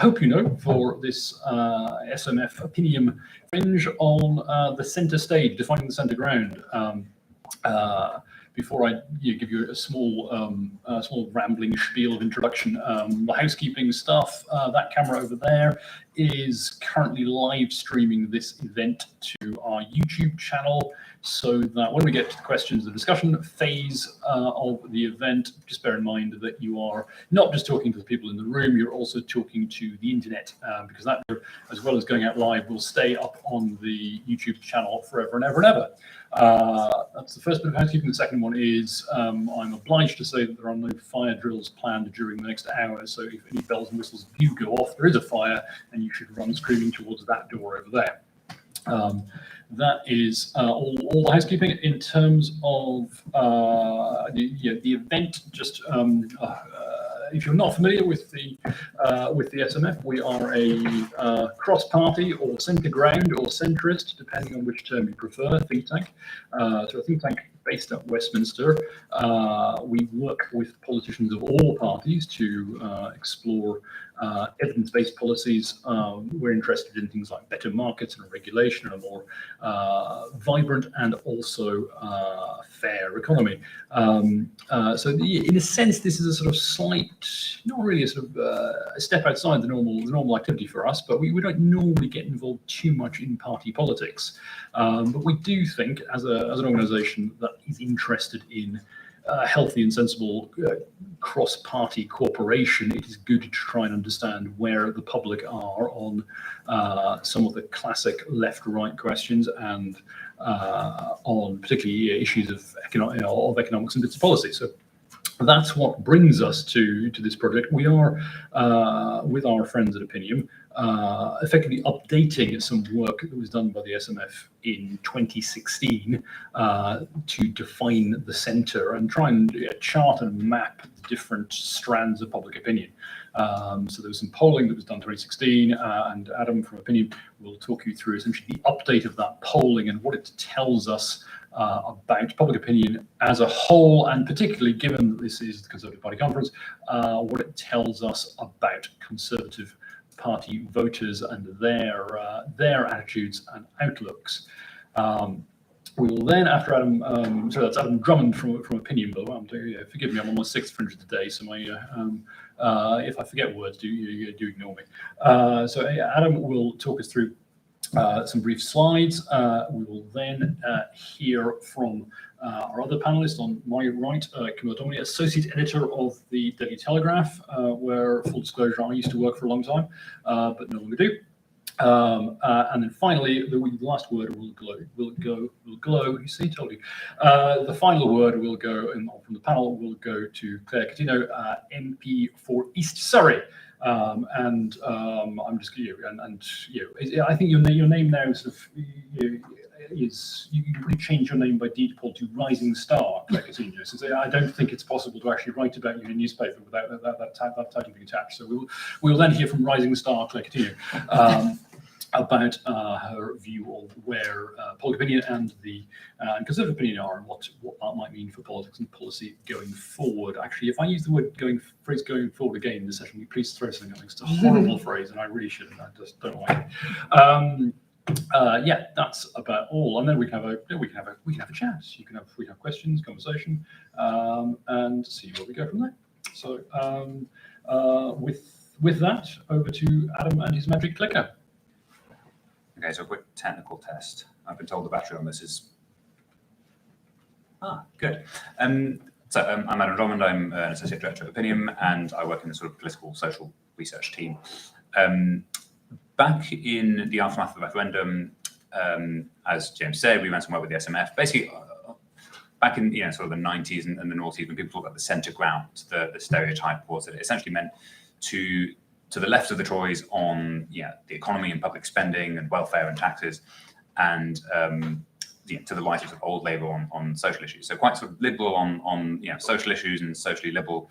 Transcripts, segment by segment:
hope you know, for this SMF Opinium fringe on the centre stage, defining the centre ground. Before I give you a small rambling spiel of introduction, the housekeeping stuff, that camera over there is currently live streaming this event to our YouTube channel, so that when we get to the questions and discussion phase of the event, just bear in mind that you are not just talking to the people in the room, you're also talking to the internet, because that, as well as going out live, will stay up on the YouTube channel forever and ever and ever. That's the first bit of housekeeping. The second one is I'm obliged to say that there are no fire drills planned during the next hour, so if any bells and whistles do go off, there is a fire and you should run screaming towards that door over there. That is all the housekeeping. In terms of the event, just if you're not familiar with the SMF, we are a cross-party or centre ground or centrist, depending on which term you prefer, think tank. So a think tank based at Westminster. We work with politicians of all parties to explore evidence-based policies. We're interested in things like better markets and regulation and a more vibrant and also fair economy. So in a sense, this is a sort of slight, not really a sort of a step outside the normal activity for us, but we don't normally get involved too much in party politics. But we do think, as an organisation that is interested in healthy and sensible cross-party cooperation, it is good to try and understand where the public are on some of the classic left-right questions and on particularly issues of economics and bits of policy. So that's what brings us to this project. We are, with our friends at Opinium, effectively updating some work that was done by the SMF in 2016 to define the centre and try and chart and map the different strands of public opinion. So there was some polling that was done in 2016, and Adam from Opinium will talk you through essentially the update of that polling and what it tells us about public opinion as a whole, and particularly given that this is the Conservative Party conference, what it tells us about Conservative Party voters and their attitudes and outlooks. We will then, after Adam, so that's Adam Drummond from Opinion, but forgive me, I'm on my 6th fringe of the day, so my if I forget words, do ignore me. So Adam will talk us through some brief slides. We will then hear from our other panelist on my right, Camilla, Tominey, Associate Editor of the Daily Telegraph, where, full disclosure, I used to work for a long time, but no longer do. And then finally, the last word will glow. You see, told you. The final word will go, and from the panel will go to Coutinho MP for East Surrey. I'm just I think your name now sort of is you really change your name by default to Rising Star, Coutinho. So I don't think it's possible to actually write about you in a newspaper without that title being attached. So we'll then hear from Rising Star, Coutinho, about her view of where public opinion and the Conservative opinion are, and what that might mean for politics and policy going forward. Actually, if I use the phrase going forward again in this session, will you please throw something at me? It's a horrible phrase, and I really shouldn't. I just don't like it. Yeah, that's about all. And then we can have a chat. We can have questions, conversation, and see where we go from there. So with that, over to Adam and his magic clicker. Okay, so a quick technical test. I've been told the battery on this is... good. So I'm Adam Drummond. I'm an Associate Director at Opinium, and I work in the sort of political social research team. Back in the aftermath of the referendum, as James said, we ran some work with the SMF. Basically, back in sort of the 90s and the noughties, when people talk about the centre ground, the stereotype was that it essentially meant to the left of the Tories on the economy and public spending and welfare and taxes, and to the right of old Labour on social issues. So quite sort of liberal on social issues and socially liberal,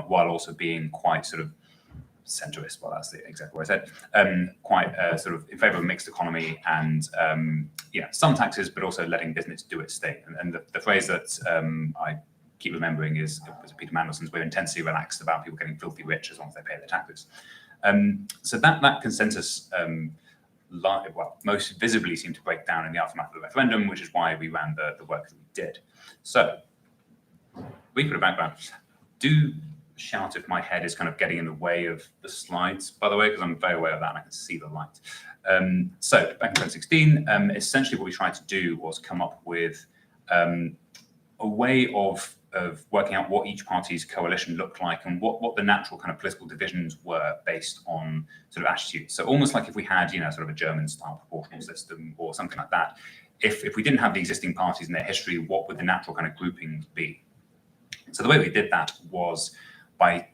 while also being quite sort of centrist. Well, that's the exact word I said. Quite sort of in favour of a mixed economy and some taxes, but also letting business do its thing. And the phrase that I keep remembering is Peter Mandelson's, "We're intensely relaxed about people getting filthy rich as long as they pay their taxes." So that consensus most visibly seemed to break down in the aftermath of the referendum, which is why we ran the work that we did. So, brief bit of background. Do shout if my head is kind of getting in the way of the slides, by the way, because I'm very aware of that and I can see the light. So back in 2016, essentially what we tried to do was come up with a way of working out what each party's coalition looked like and what the natural kind of political divisions were based on sort of attitudes. So almost like if we had, sort of a German-style proportional system or something like that, if we didn't have the existing parties in their history, what would the natural kind of groupings be? So the way we did that was by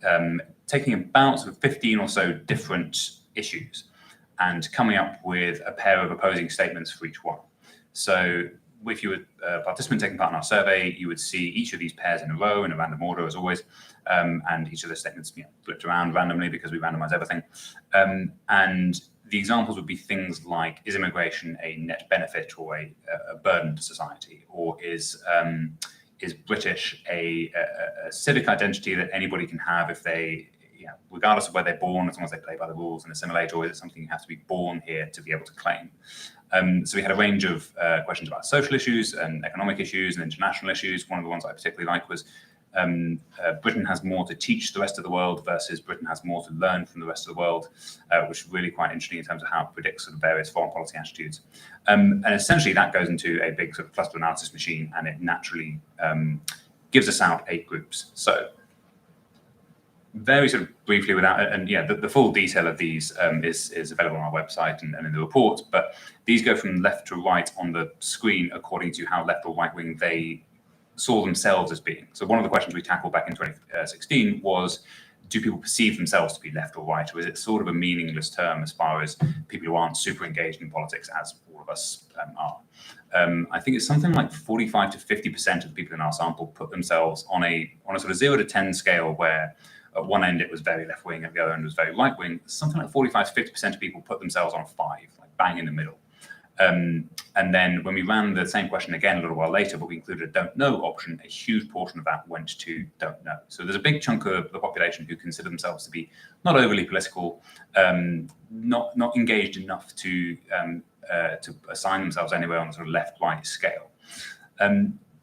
taking about sort of 15 or so different issues and coming up with a pair of opposing statements for each one. So if you were a participant taking part in our survey, you would see each of these pairs in a row in a random order, as always, and each of the statements flipped around randomly because we randomize everything. And the examples would be things like, is immigration a net benefit or a burden to society? Or is British a civic identity that anybody can have if they, regardless of where they're born, as long as they play by the rules and assimilate, or is it something you have to be born here to be able to claim? So we had a range of questions about social issues and economic issues and international issues. One of the ones I particularly like was Britain has more to teach the rest of the world versus Britain has more to learn from the rest of the world, which is really quite interesting in terms of how it predicts sort of various foreign policy attitudes. And essentially that goes into a big sort of cluster analysis machine, and it naturally gives us out 8 groups. So very sort of briefly the full detail of these is available on our website and in the report, but these go from left to right on the screen according to how left or right wing they saw themselves as being. So one of the questions we tackled back in 2016 was, do people perceive themselves to be left or right, or is it sort of a meaningless term as far as people who aren't super engaged in politics, as all of us are? I think it's something like 45 to 50% of the people in our sample put themselves on a sort of 0 to 10 scale, where at one end it was very left wing, at the other end it was very right wing. Something like 45 to 50% of people put themselves on a 5, like bang in the middle. And then when we ran the same question again a little while later, but we included a don't know option, a huge portion of that went to don't know. So there's a big chunk of the population who consider themselves to be not overly political, not engaged enough to assign themselves anywhere on the sort of left-right scale.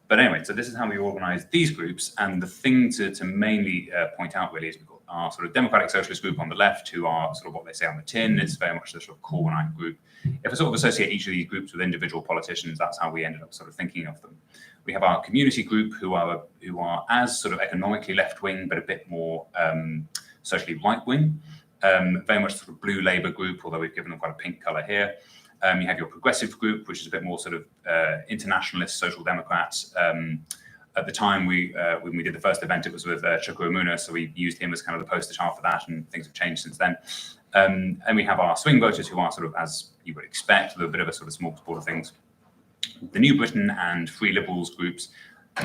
But anyway, so this is how we organize these groups. And the thing to mainly point out really is we've got our sort of democratic socialist group on the left, who are sort of what they say on the tin. It's very much the sort of Corbynite group. If I sort of associate each of these groups with individual politicians, that's how we ended up sort of thinking of them. We have our community group, who are as sort of economically left-wing, but a bit more socially right-wing. Very much sort of blue Labour group, although we've given them quite a pink colour here. You have your progressive group, which is a bit more sort of internationalist social democrats. At the time when we did the first event, it was with Chukwuemeka, so we used him as kind of the poster child for that, and things have changed since then. And we have our swing voters, who are sort of, as you would expect, with a bit of a sort of smorgasbord of things. The New Britain and Free Liberals groups,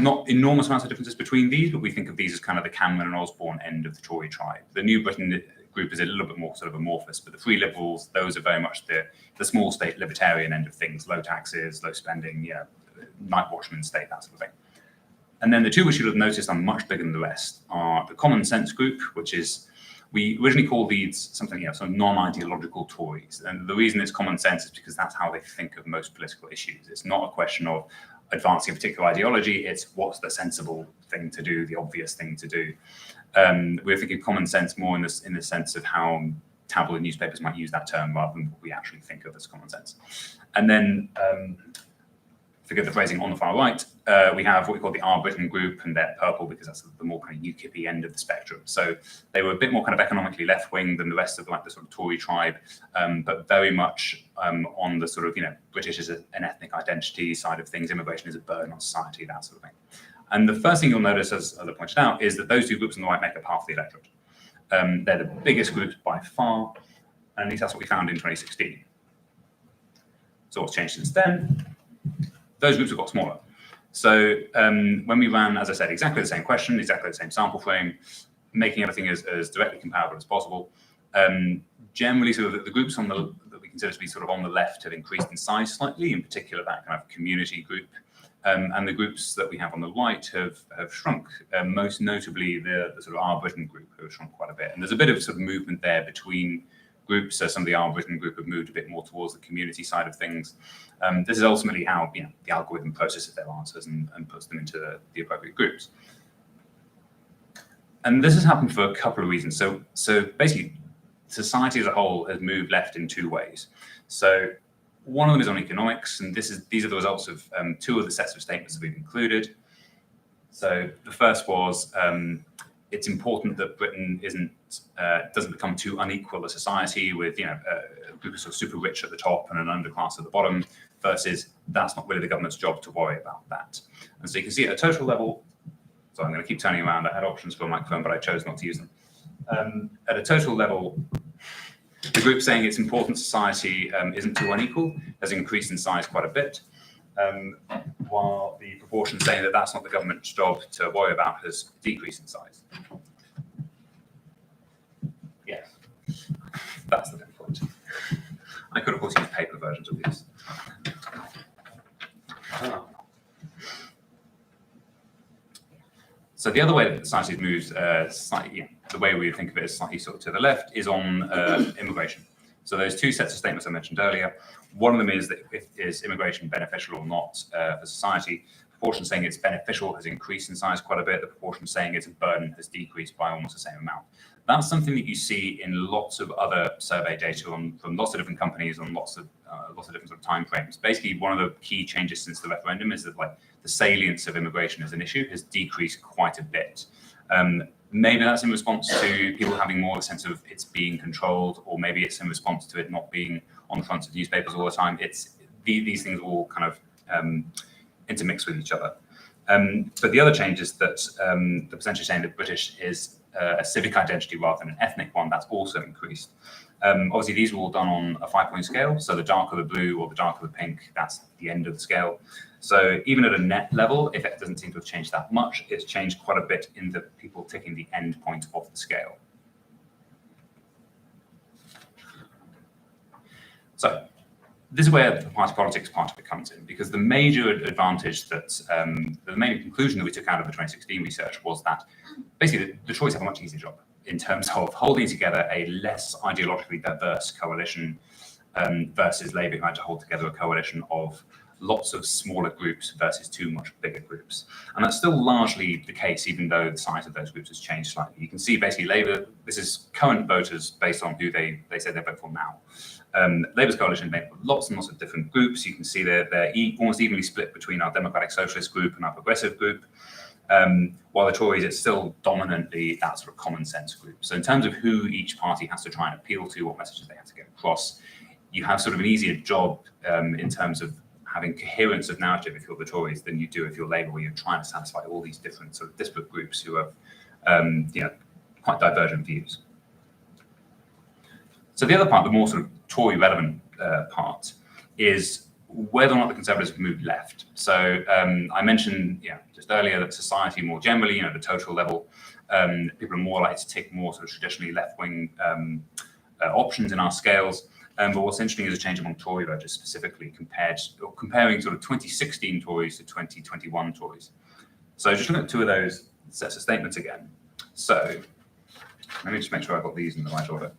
not enormous amounts of differences between these, but we think of these as kind of the Cameron and Osborne end of the Tory tribe. The New Britain group is a little bit more sort of amorphous, but the Free Liberals, those are very much the small state libertarian end of things, low taxes, low spending, night watchman state, that sort of thing. And then the two which you'll have noticed are much bigger than the rest are the Common Sense group, which is, we originally called these something, some non-ideological Tories. And the reason it's common sense is because that's how they think of most political issues. It's not a question of advancing a particular ideology, it's what's the sensible thing to do, the obvious thing to do. We're thinking common sense more in the sense of how tabloid newspapers might use that term rather than what we actually think of as common sense. And then, forget the phrasing, on the far right, we have what we call the Our Britain group, and they're purple because that's the more kind of UKIP-y end of the spectrum. So they were a bit more kind of economically left-wing than the rest of the sort of Tory tribe, but very much on the sort of, British as an ethnic identity side of things, immigration is a burden on society, that sort of thing. And the first thing you'll notice, as I pointed out, is that those two groups on the right make up half the electorate. They're the biggest groups by far, and at least that's what we found in 2016. So what's changed since then? Those groups have got smaller. So when we ran, as I said, exactly the same question, exactly the same sample frame, making everything as directly comparable as possible, generally sort of the groups that we consider to be sort of on the left have increased in size slightly, in particular that kind of community group. And the groups that we have on the right have shrunk, most notably the sort of Our Britain group have shrunk quite a bit. And there's a bit of sort of movement there between groups. So some of the Our Britain group have moved a bit more towards the community side of things. This is ultimately how the algorithm processes their answers and puts them into the appropriate groups. And this has happened for a couple of reasons. So basically, society as a whole has moved left in two ways. So one of them is on economics, and these are the results of two of the sets of statements that we've included. So the first was it's important that Britain doesn't become too unequal a society with a group of sort of super rich at the top and an underclass at the bottom, versus that's not really the government's job to worry about that. And so you can see at a total level. So I'm going to keep turning around. I had options for a microphone, but I chose not to use them. At a total level, the group saying it's important society isn't too unequal has increased in size quite a bit, while the proportion saying that that's not the government's job to worry about has decreased in size. Yes, that's the point. I could, of course, use paper versions of these. So the other way that society moves slightly, the way we think of it is slightly sort of to the left, is on immigration. So those two sets of statements I mentioned earlier, one of them is that is immigration beneficial or not for society? The proportion saying it's beneficial has increased in size quite a bit. The proportion saying it's a burden has decreased by almost the same amount. That's something that you see in lots of other survey data from lots of different companies on lots of different sort of time frames. Basically, one of the key changes since the referendum is that the salience of immigration as an issue has decreased quite a bit. Maybe that's in response to people having more of a sense of it's being controlled, or maybe it's in response to it not being on the fronts of newspapers all the time. These things all kind of intermix with each other. But the other change is that the percentage saying that British is a civic identity rather than an ethnic one, that's also increased. Obviously, these were all done on a 5-point scale. So the darker the blue or the darker the pink, that's the end of the scale. So even at a net level, if it doesn't seem to have changed that much, it's changed quite a bit in the people ticking the end point of the scale. So this is where the party politics part of it comes in, because the major advantage that, the main conclusion that we took out of the 2016 research was that basically the Tories have a much easier job in terms of holding together a less ideologically diverse coalition versus Labour trying to hold together a coalition of lots of smaller groups versus two much bigger groups. And that's still largely the case, even though the size of those groups has changed slightly. You can see basically Labour, this is current voters based on who they say they vote for now. Labour's coalition is made up of lots and lots of different groups. You can see they're almost evenly split between our Democratic Socialist group and our Progressive group. While the Tories, it's still dominantly that sort of common sense group. So in terms of who each party has to try and appeal to, what messages they have to get across, you have sort of an easier job in terms of having coherence of narrative if you're the Tories than you do if you're Labour, where you're trying to satisfy all these different sort of disparate groups who have quite divergent views. So the other part, the more sort of Tory relevant part, is whether or not the Conservatives have moved left. So I mentioned just earlier that society more generally, the total level, people are more likely to take more sort of traditionally left-wing options in our scales. But what's interesting is a change among Tory voters specifically comparing sort of 2016 Tories to 2021 Tories. So just looking at two of those sets of statements again. So let me just make sure I've got these in the right order.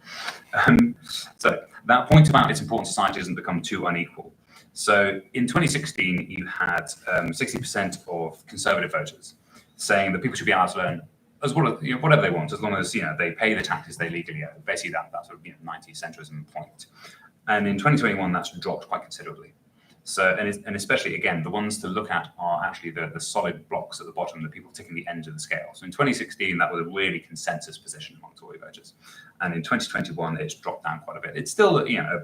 So that point about it's important society doesn't become too unequal. So in 2016, you had 60% of Conservative voters saying that people should be able to earn as well as whatever they want, as long as they pay the taxes they legally owe. Basically, that sort of 90s centrism point. And in 2021, that's dropped quite considerably. So and especially again, the ones to look at are actually the solid blocks at the bottom, the people ticking the end of the scale. So in 2016, that was a really consensus position among Tory voters, and in 2021, it's dropped down quite a bit. It's still a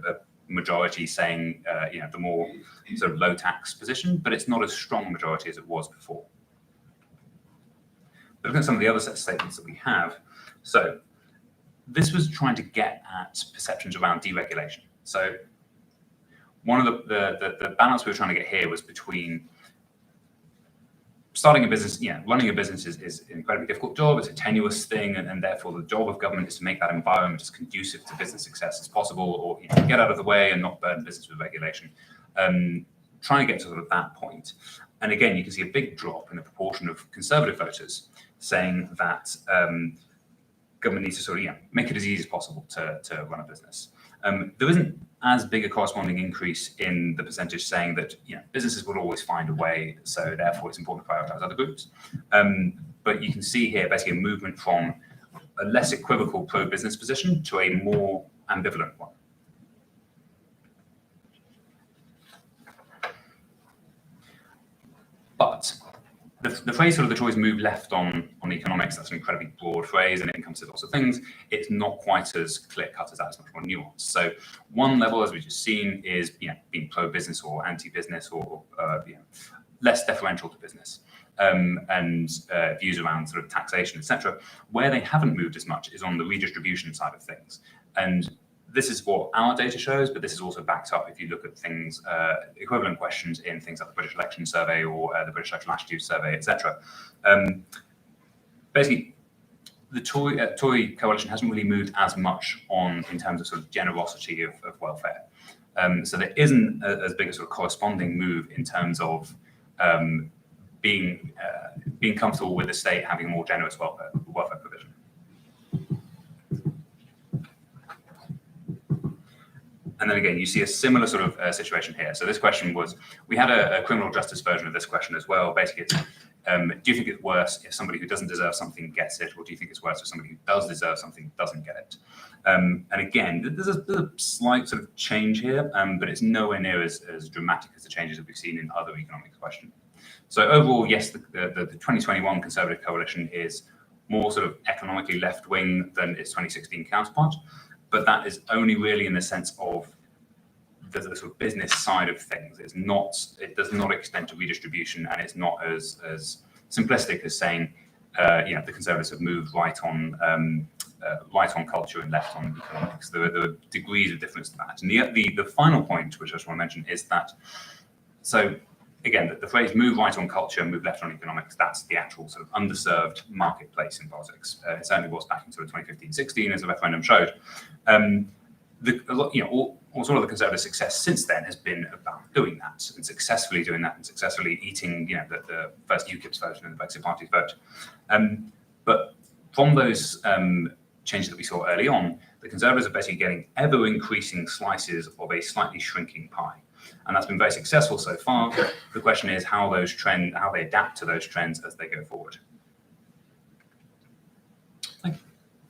majority saying the more sort of low tax position, but it's not as strong a majority as it was before. But looking at some of the other set of statements that we have, so this was trying to get at perceptions around deregulation. So one of the balance we were trying to get here was between starting a business, running a business is an incredibly difficult job. It's a tenuous thing, and therefore the job of government is to make that environment as conducive to business success as possible, or get out of the way and not burden business with regulation. Trying to get to sort of that point. And again, you can see a big drop in the proportion of Conservative voters saying that government needs to sort of make it as easy as possible to run a business. There isn't as big a corresponding increase in the percentage saying that businesses will always find a way, so therefore it's important to prioritize other groups. But you can see here basically a movement from a less equivocal pro-business position to a more ambivalent one. But the phrase sort of the Tories move left on economics, that's an incredibly broad phrase and it encompasses lots of things. It's not quite as clear-cut as that, it's much more nuanced. So one level, as we've just seen, is being pro-business or anti-business or less deferential to business. And views around sort of taxation, etc. Where they haven't moved as much is on the redistribution side of things. And this is what our data shows, but this is also backed up if you look at things, equivalent questions in things like the British Election Survey or the British Election Attitude Survey, etc. Basically, the Tory coalition hasn't really moved as much in terms of sort of generosity of welfare. So there isn't as big a sort of corresponding move in terms of being comfortable with the state having a more generous welfare provision. And then again, you see a similar sort of situation here. So this question was, we had a criminal justice version of this question as well. Basically, it's, do you think it's worse if somebody who doesn't deserve something gets it, or do you think it's worse if somebody who does deserve something doesn't get it? And again, there's a slight sort of change here, but it's nowhere near as dramatic as the changes that we've seen in other economic questions. So overall, yes, the 2021 Conservative coalition is more sort of economically left-wing than its 2016 counterpart, but that is only really in the sense of the sort of business side of things. It does not extend to redistribution, and it's not as simplistic as saying, the Conservatives have moved right on culture and left on economics. There are degrees of difference to that. And the final point, which I just want to mention, is that, so again, the phrase move right on culture, move left on economics, that's the actual sort of underserved marketplace in politics. It certainly was back in sort of 2015-16, as the referendum showed. All sort of the Conservative success since then has been about doing that and successfully doing that and successfully eating, the first UKIP's vote and the Brexit Party's vote. But from those changes that we saw early on, the Conservatives are basically getting ever increasing slices of a slightly shrinking pie. And that's been very successful so far. The question is how they adapt to those trends as they go forward.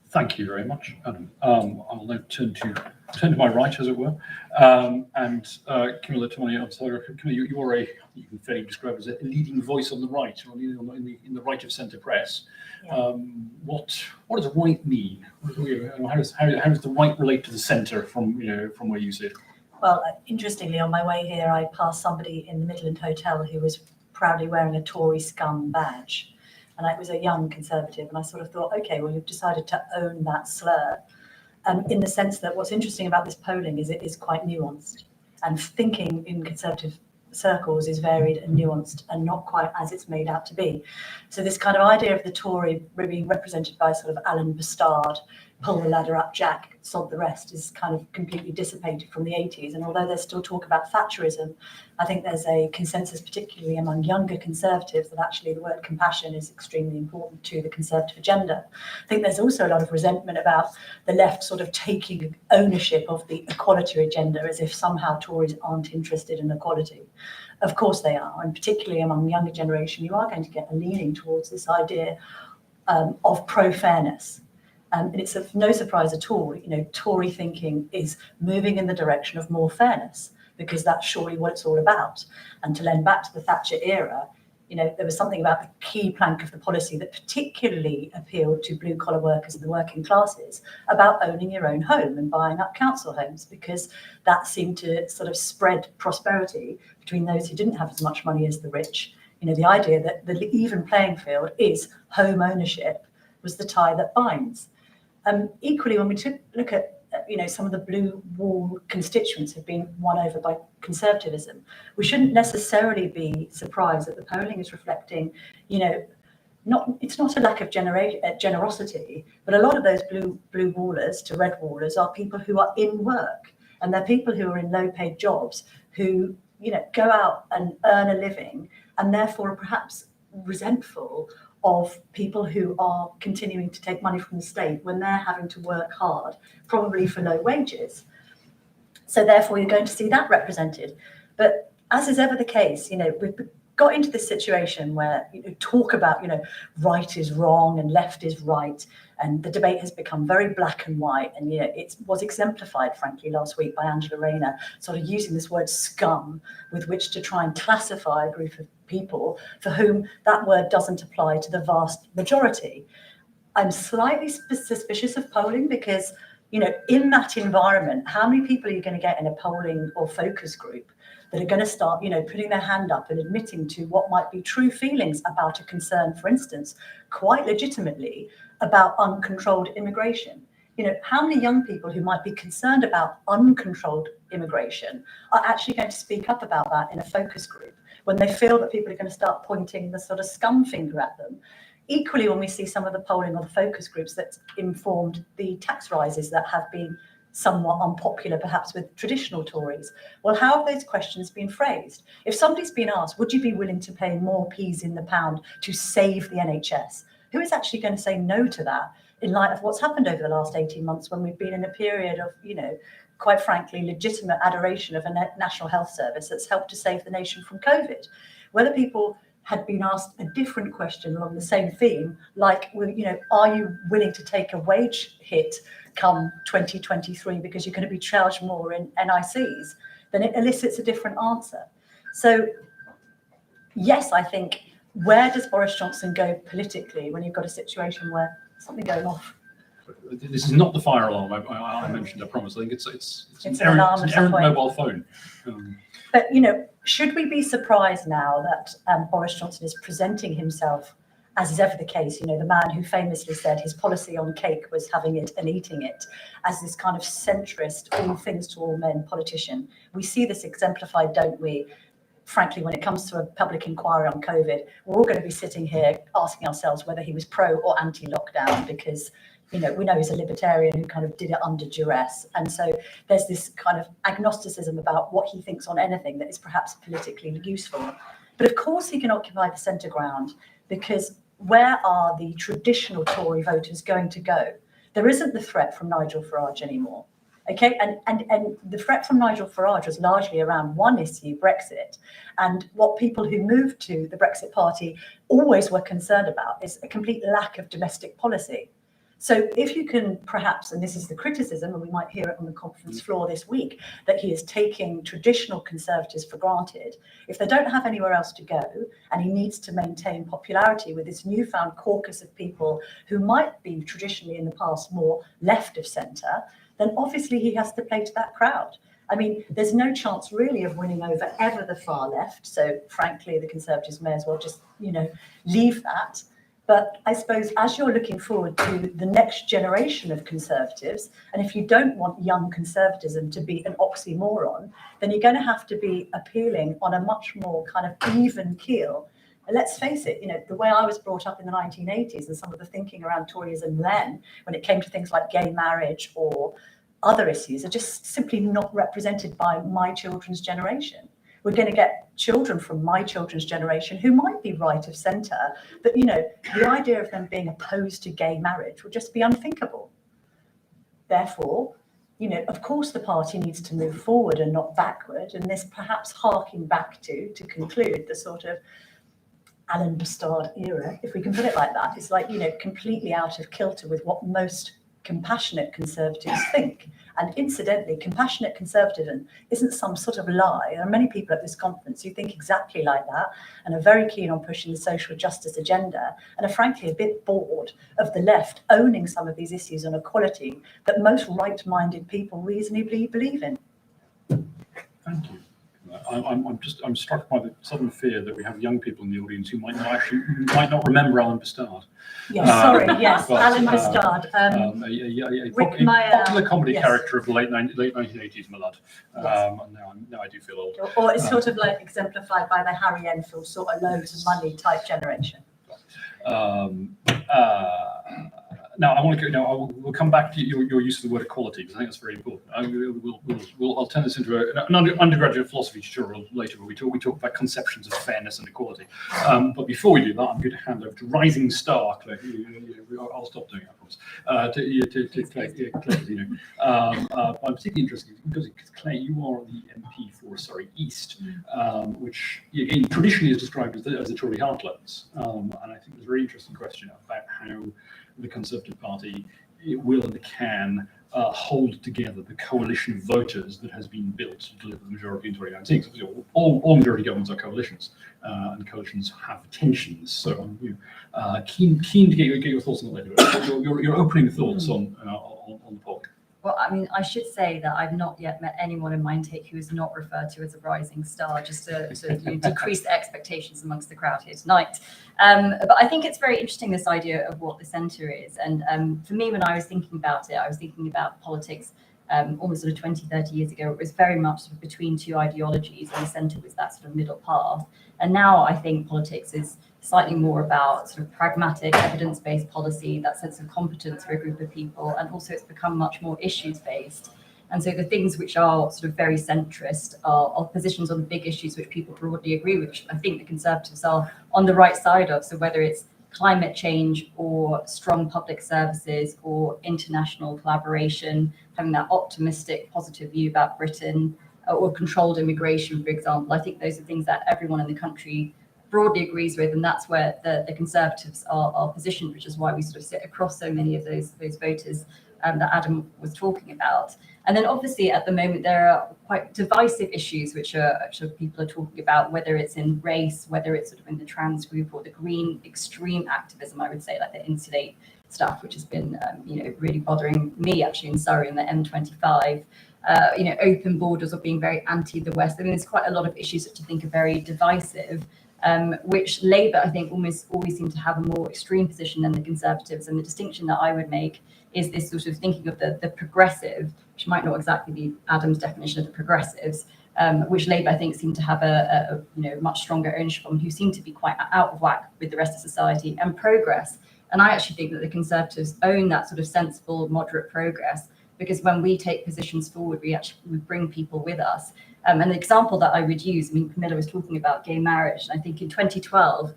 Thank you very much, Adam. I'll now turn to my right, as it were, and Camilla, Tominey, I'm sorry, Camilla, you can fairly describe as a leading voice on the right, or in the right of centre press. Yeah. What does right mean? How does the right relate to the centre from where you sit? Well, interestingly, on my way here, I passed somebody in the Midland Hotel who was proudly wearing a Tory scum badge. And it was a young Conservative. And I sort of thought, okay, well, you've decided to own that slur. In the sense that what's interesting about this polling is it is quite nuanced. And thinking in Conservative circles is varied and nuanced and not quite as it's made out to be. So this kind of idea of the Tory being represented by sort of Alan Bastard, pull the ladder up, Jack, sod the rest, is kind of completely dissipated from the 80s. And although there's still talk about Thatcherism, I think there's a consensus, particularly among younger Conservatives, that actually the word compassion is extremely important to the Conservative agenda. I think there's also a lot of resentment about the left sort of taking ownership of the equality agenda as if somehow Tories aren't interested in equality. Of course they are, and particularly among the younger generation, you are going to get a leaning towards this idea of pro-fairness. And it's of no surprise at all, Tory thinking is moving in the direction of more fairness, because that's surely what it's all about. And to lend back to the Thatcher era, there was something about the key plank of the policy that particularly appealed to blue-collar workers and the working classes about owning your own home and buying up council homes, because that seemed to sort of spread prosperity between those who didn't have as much money as the rich. The idea that the even playing field is home ownership was the tie that binds. Equally, when we look at some of the blue wall constituents have been won over by conservatism, we shouldn't necessarily be surprised that the polling is reflecting, it's not a lack of generosity, but a lot of those blue wallers to red wallers are people who are in work, and they're people who are in low-paid jobs who go out and earn a living, and therefore are perhaps resentful of people who are continuing to take money from the state when they're having to work hard, probably for low wages. So therefore you're going to see that represented. But as is ever the case, we've got into this situation where talk about right is wrong and left is right, and the debate has become very black and white. And it was exemplified, frankly, last week by Angela Rayner, sort of using this word scum with which to try and classify a group of people for whom that word doesn't apply to the vast majority. I'm slightly suspicious of polling because in that environment, how many people are you going to get in a polling or focus group that are going to start, putting their hand up and admitting to what might be true feelings about a concern, for instance, quite legitimately about uncontrolled immigration? How many young people who might be concerned about uncontrolled immigration are actually going to speak up about that in a focus group when they feel that people are going to start pointing the sort of scum finger at them? Equally, when we see some of the polling or the focus groups that informed the tax rises that have been somewhat unpopular, perhaps with traditional Tories, well, how have those questions been phrased? If somebody's been asked, would you be willing to pay more peas in the pound to save the NHS? Who is actually going to say no to that in light of what's happened over the last 18 months when we've been in a period of, quite frankly, legitimate adoration of a national health service that's helped to save the nation from COVID? Whether people had been asked a different question along the same theme, like, are you willing to take a wage hit come 2023 because you're going to be charged more in NICs, then it elicits a different answer. So yes, I think, where does Boris Johnson go politically when you've got a situation where something going off? This is not the fire alarm I mentioned, I promise. I think it's an alarm errant mobile phone. But, should we be surprised now that Boris Johnson is presenting himself, as is ever the case, the man who famously said his policy on cake was having it and eating it, as this kind of centrist, all things to all men politician? We see this exemplified, don't we? Frankly, when it comes to a public inquiry on COVID, we're all going to be sitting here asking ourselves whether he was pro or anti-lockdown, because we know he's a libertarian who kind of did it under duress. And so there's this kind of agnosticism about what he thinks on anything that is perhaps politically useful. But of course he can occupy the centre ground, because where are the traditional Tory voters going to go? There isn't the threat from Nigel Farage anymore. Okay, and the threat from Nigel Farage was largely around one issue, Brexit. And what people who moved to the Brexit party always were concerned about is a complete lack of domestic policy. So if you can perhaps, and this is the criticism, and we might hear it on the conference floor this week, that he is taking traditional Conservatives for granted, if they don't have anywhere else to go, and he needs to maintain popularity with this newfound caucus of people who might be traditionally in the past more left of centre, then obviously he has to play to that crowd. I mean, there's no chance really of winning over ever the far left. So frankly, the Conservatives may as well just, leave that. But I suppose as you're looking forward to the next generation of Conservatives, and if you don't want young conservatism to be an oxymoron, then you're going to have to be appealing on a much more kind of even keel. And let's face it, the way I was brought up in the 1980s and some of the thinking around Toryism then, when it came to things like gay marriage or other issues, are just simply not represented by my children's generation. We're going to get children from my children's generation who might be right of centre, but, the idea of them being opposed to gay marriage would just be unthinkable. Therefore, of course the party needs to move forward and not backward, and this perhaps harking back to conclude the sort of Alan Bastard era, if we can put it like that. It's like, completely out of kilter with what most compassionate Conservatives think. And incidentally, compassionate conservatism isn't some sort of lie. There are many people at this conference who think exactly like that and are very keen on pushing the social justice agenda and are frankly a bit bored of the left owning some of these issues on equality that most right-minded people reasonably believe in. Thank you. I'm struck by the sudden fear that we have young people in the audience who might not remember Alan Bastard. Yes, yes, but, Alan Bastard. A popular comedy character of the late 1980s, my lad. Yes. Now I do feel old. Or it's sort of like exemplified by the Harry Enfield sort of loads of money type generation. Now, I want to go. Now, we'll come back to your use of the word equality, because I think that's very important. I'll turn this into an undergraduate philosophy tutorial later, where we talk about conceptions of fairness and equality. But before we do that, I'm going to hand over to Rising Star, Claire. I'll stop doing it, I promise. To Claire Coutinho. I'm particularly interested because Claire, you are the MP for Surrey East, which again traditionally is described as the Tory heartlands, and I think there's a very interesting question about how the Conservative Party will and can hold together the coalition of voters that has been built to deliver the majority in 2019. So all majority governments are coalitions, and coalitions have tensions. So I'm keen to get your thoughts on that later. Your opening thoughts on the poll. Well, I mean, I should say that I've not yet met anyone in my intake who is not referred to as a rising star, just to decrease the expectations amongst the crowd here tonight. But I think it's very interesting, this idea of what the centre is. And for me, when I was thinking about it, I was thinking about politics almost sort of 20, 30 years ago. It was very much sort of between two ideologies, and the centre was that sort of middle path. And now I think politics is slightly more about sort of pragmatic, evidence-based policy, that sense of competence for a group of people, and also it's become much more issues-based. And so the things which are sort of very centrist are positions on the big issues which people broadly agree with, which I think the Conservatives are on the right side of. So whether it's climate change or strong public services or international collaboration, having that optimistic, positive view about Britain, or controlled immigration, for example, I think those are things that everyone in the country broadly agrees with, and that's where the Conservatives are positioned, which is why we sort of sit across so many of those voters that Adam was talking about. And then obviously at the moment there are quite divisive issues which people are talking about, whether it's in race, whether it's sort of in the trans group or the green extreme activism, I would say, like the Insulate stuff, which has been really bothering me actually in Surrey in the M25. Open borders or being very anti the West. I mean, there's quite a lot of issues that I think are very divisive. Which Labour, I think, almost always seem to have a more extreme position than the Conservatives. And the distinction that I would make is this sort of thinking of the progressive, which might not exactly be Adam's definition of the progressives, which Labour, I think, seem to have a much stronger ownership on, who seem to be quite out of whack with the rest of society, and progress. And I actually think that the Conservatives own that sort of sensible, moderate progress, because when we take positions forward, we bring people with us. An example that I would use, I mean, Camilla was talking about gay marriage. And I think in 2012,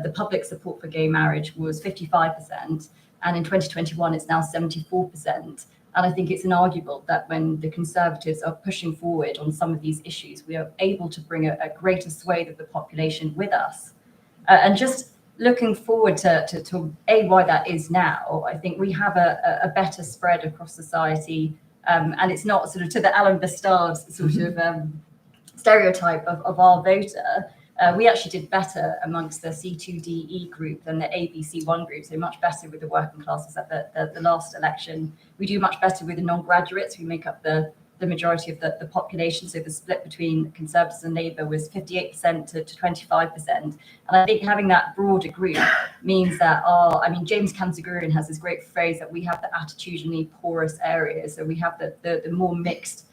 the public support for gay marriage was 55%. And in 2021, it's now 74%. And I think it's inarguable that when the Conservatives are pushing forward on some of these issues, we are able to bring a greater swathe of the population with us. And just looking forward to why that is now, I think we have a better spread across society. And it's not sort of to the Alan Bastard's sort of stereotype of our voter. We actually did better amongst the C2DE group than the ABC1 group, so much better with the working classes at the last election. We do much better with the non-graduates who make up the majority of the population. So the split between Conservatives and Labour was 58% to 25%. And I think having that broader group means that James Kanzagurian has this great phrase that we have the attitudinally porous areas. So we have the more mixed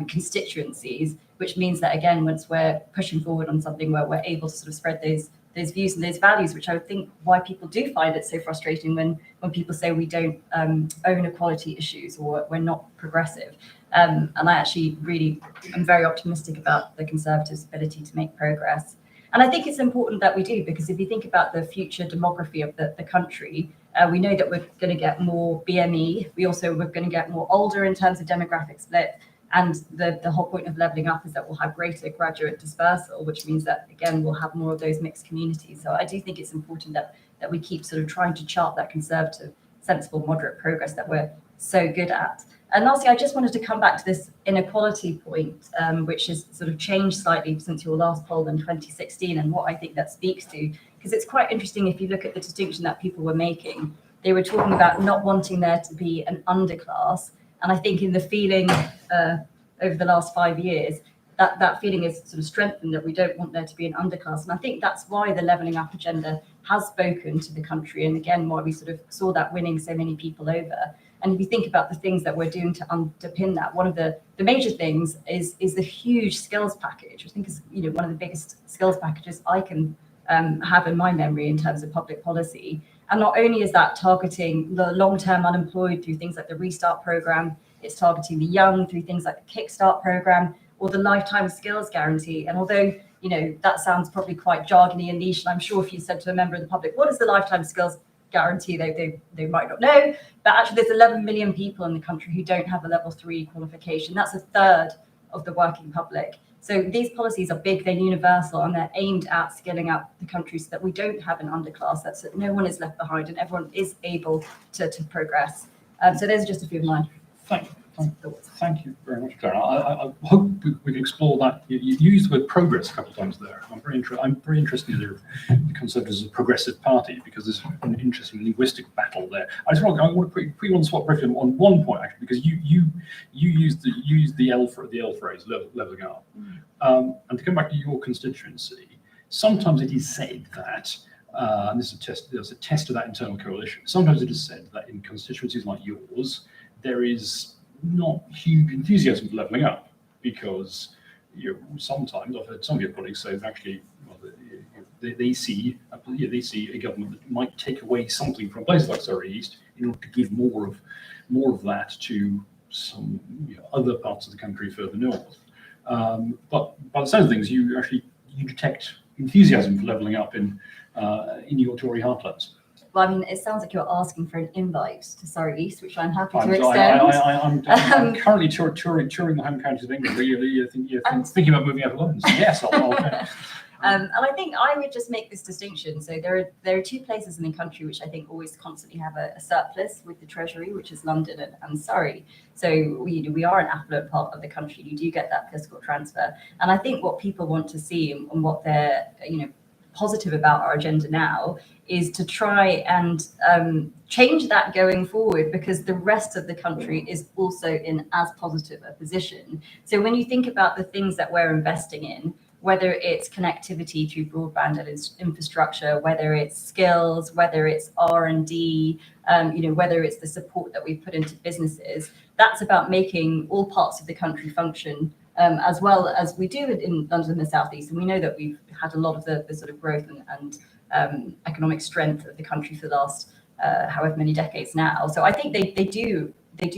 constituencies, which means that, again, once we're pushing forward on something where we're able to sort of spread those views and those values, which I would think why people do find it so frustrating when people say we don't own equality issues or we're not progressive. And I actually really am very optimistic about the Conservatives' ability to make progress. And I think it's important that we do, because if you think about the future demography of the country, we know that we're going to get more BME. We're going to get more older in terms of demographic split. And the whole point of levelling up is that we'll have greater graduate dispersal, which means that, again, we'll have more of those mixed communities. So I do think it's important that we keep sort of trying to chart that Conservative, sensible, moderate progress that we're so good at. And lastly, I just wanted to come back to this inequality point, which has sort of changed slightly since your last poll in 2016, and what I think that speaks to, because it's quite interesting if you look at the distinction that people were making. They were talking about not wanting there to be an underclass. And I think in the feeling over the last 5 years, that feeling is sort of strengthened, that we don't want there to be an underclass. And I think that's why the levelling up agenda has spoken to the country, and again, why we sort of saw that winning so many people over. And if you think about the things that we're doing to underpin that, one of the major things is the huge skills package. I think is one of the biggest skills packages I can have in my memory in terms of public policy. And not only is that targeting the long-term unemployed through things like the Restart program, it's targeting the young through things like the Kickstart program or the lifetime skills guarantee. And although, you know, that sounds probably quite jargony and niche, and I'm sure if you said to a member of the public, what is the lifetime skills guarantee, they might not know. But actually there's 11 million people in the country who don't have a level 3 qualification. That's a third of the working public. So these policies are big, they're universal, and they're aimed at skilling up the country so that we don't have an underclass, that no one is left behind and everyone is able to progress. So there's just a few of mine. Thank you very much, Claire. I hope we can explore that. You used the word progress a couple of times there. I'm very interested in the Conservatives as a progressive party, because there's an interesting linguistic battle there. I want to put you on the spot briefly on one point, actually, because you used the L phrase, levelling up. And to come back to your constituency, sometimes it is said that, and this is there's a test of that internal coalition. Sometimes it is said that in constituencies like yours, there is not huge enthusiasm for levelling up, because sometimes I've heard some of your colleagues say actually, well, they see a government that might take away something from places like Surrey East in order to give more of that to some other parts of the country further north. But by the sounds of things, you detect enthusiasm for levelling up in your Tory heartlands. Well, I mean, it sounds like you're asking for an invite to Surrey East, which I'm happy to extend. I'm currently touring the home counties of England. Really, thinking about moving out of London. So yes, I'll and I think I would just make this distinction. So there are two places in the country which I think always constantly have a surplus with the Treasury, which is London and Surrey. So we are an affluent part of the country. You do get that fiscal transfer, and I think what people want to see and what they're positive about our agenda now is to try and change that going forward, because the rest of the country is also in as positive a position. So when you think about the things that we're investing in, whether it's connectivity through broadband and infrastructure, whether it's skills, whether it's R&D, whether it's the support that we put into businesses, that's about making all parts of the country function as well as we do in London and the South East. And we know that we've had a lot of the sort of growth and economic strength of the country for the last however many decades now. So I think they do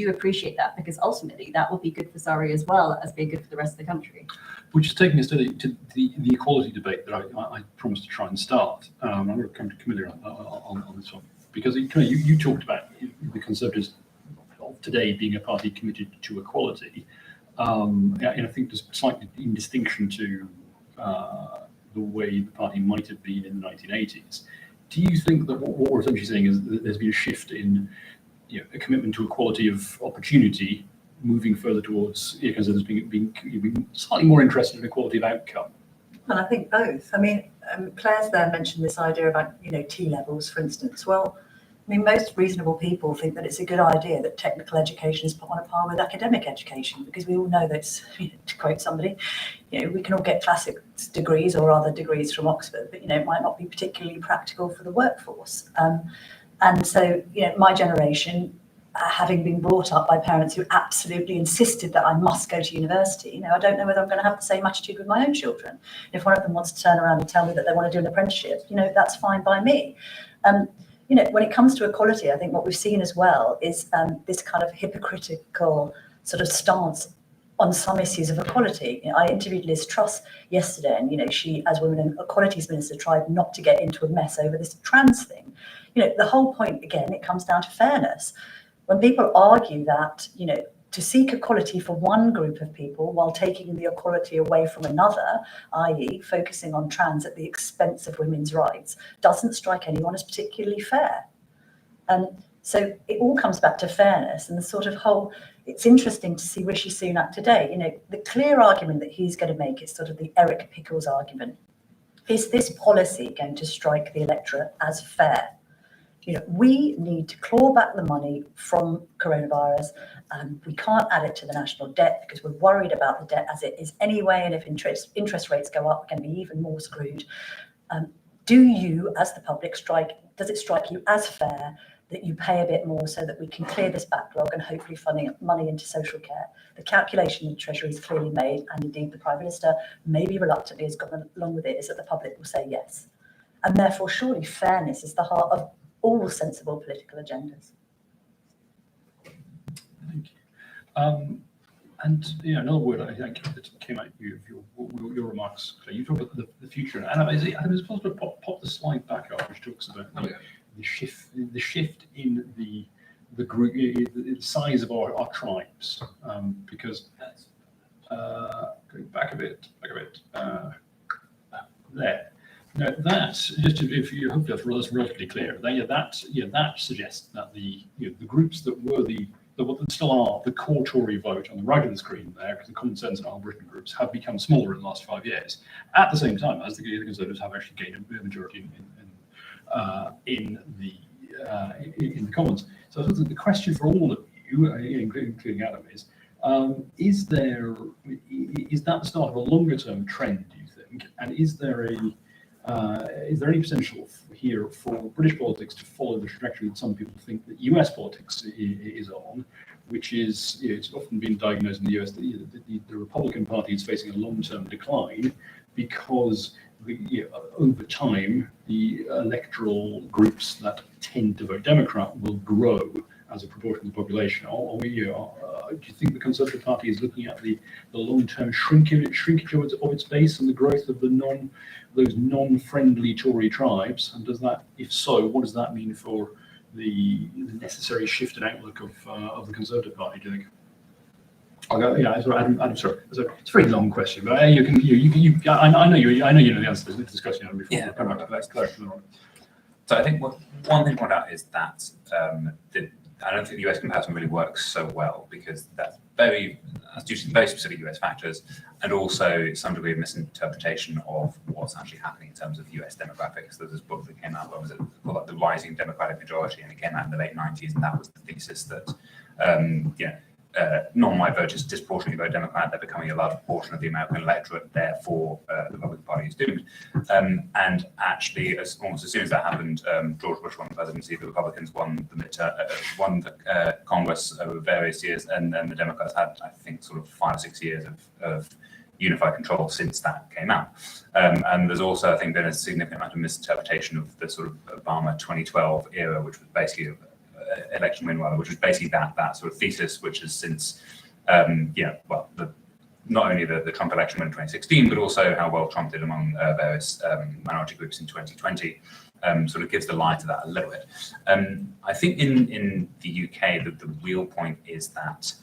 appreciate that, because ultimately that will be good for Surrey as well as being good for the rest of the country. Which is taking us to the equality debate that I promised to try and start. I'm going to come to Camilla on this one, because you talked about the Conservatives of today being a party committed to equality. And I think there's slightly in distinction to the way the party might have been in the 1980s. Do you think that what we're essentially saying is that there's been a shift in a commitment to equality of opportunity, moving further towards Conservatives being slightly more interested in equality of outcome? Well, I think both. I mean, Claire's there mentioned this idea about T levels, for instance. Well, I mean, most reasonable people think that it's a good idea that technical education is put on a par with academic education, because we all know that, to quote somebody, we can all get classics degrees or other degrees from Oxford, but it might not be particularly practical for the workforce. And so, my generation, having been brought up by parents who absolutely insisted that I must go to university, I don't know whether I'm going to have the same attitude with my own children. If one of them wants to turn around and tell me that they want to do an apprenticeship, that's fine by me. When it comes to equality, I think what we've seen as well is this kind of hypocritical sort of stance on some issues of equality. I interviewed Liz Truss yesterday, and she, as Women and Equalities Minister, tried not to get into a mess over this trans thing. The whole point, again, it comes down to fairness. When people argue that, to seek equality for one group of people while taking the equality away from another, i.e. focusing on trans at the expense of women's rights, doesn't strike anyone as particularly fair. So it all comes back to fairness and the sort of whole, it's interesting to see Rishi Sunak today. The clear argument that he's going to make is sort of the Eric Pickles argument. Is this policy going to strike the electorate as fair? We need to claw back the money from coronavirus. We can't add it to the national debt because we're worried about the debt as it is anyway. And if interest rates go up, we're going to be even more screwed. Do you, as the public, does it strike you as fair that you pay a bit more so that we can clear this backlog and hopefully funding money into social care? The calculation the Treasury has clearly made, and indeed the Prime Minister maybe reluctantly has gone along with it, is that the public will say yes. And therefore, surely fairness is the heart of all sensible political agendas. Thank you. And another word I think that came out of your remarks, Claire, you talk about the future, and is it possible to pop the slide back up, which talks about the shift in the group, the size of our tribes, because going back a bit, there. Now that, just if you hopefully that's relatively clear, that suggests that the groups that were that still are the core Tory vote on the right of the screen there, because the Common Sense and Our Britain groups have become smaller in the last 5 years, at the same time as the Conservatives have actually gained a majority in the Commons. So I suppose the question for all of you, including Adam, is that the start of a longer term trend, do you think? And is there any potential here for British politics to follow the trajectory that some people think that US politics is on, which is, it's often been diagnosed in the US that the Republican Party is facing a long-term decline because over time the electoral groups that tend to vote Democrat will grow as a proportion of the population. Do you think the Conservative Party is looking at the long-term shrinkage of its base and the growth of those non-friendly Tory tribes? And does that, if so, what does that mean for the necessary shift in outlook of the Conservative Party, do you think? I'm sorry. It's a very long question, but I know you know the answer to this discussion before. Yeah, come back to that clarity. So I think one thing to point out is that I don't think the US comparison really works so well, because that's due to very specific US factors, and also some degree of misinterpretation of what's actually happening in terms of US demographics. There's this book that came out, what was it, called like The Rising Democratic Majority, and it came out in the late 90s, and that was the thesis that non-white voters disproportionately vote Democrat. They're becoming a large portion of the American electorate, therefore the Republican Party is doomed. And actually, almost as soon as that happened, George Bush won the presidency, the Republicans won the Congress over various years, and then the Democrats had, I think, sort of 5 or 6 years of unified control since that came out. And there's also, I think, been a significant amount of misinterpretation of the sort of Obama 2012 era, which was basically election win, which was basically that sort of thesis, which has since, not only the Trump election win in 2016, but also how well Trump did among various minority groups in 2020, sort of gives the lie to that a little bit. I think in the UK, the real point is that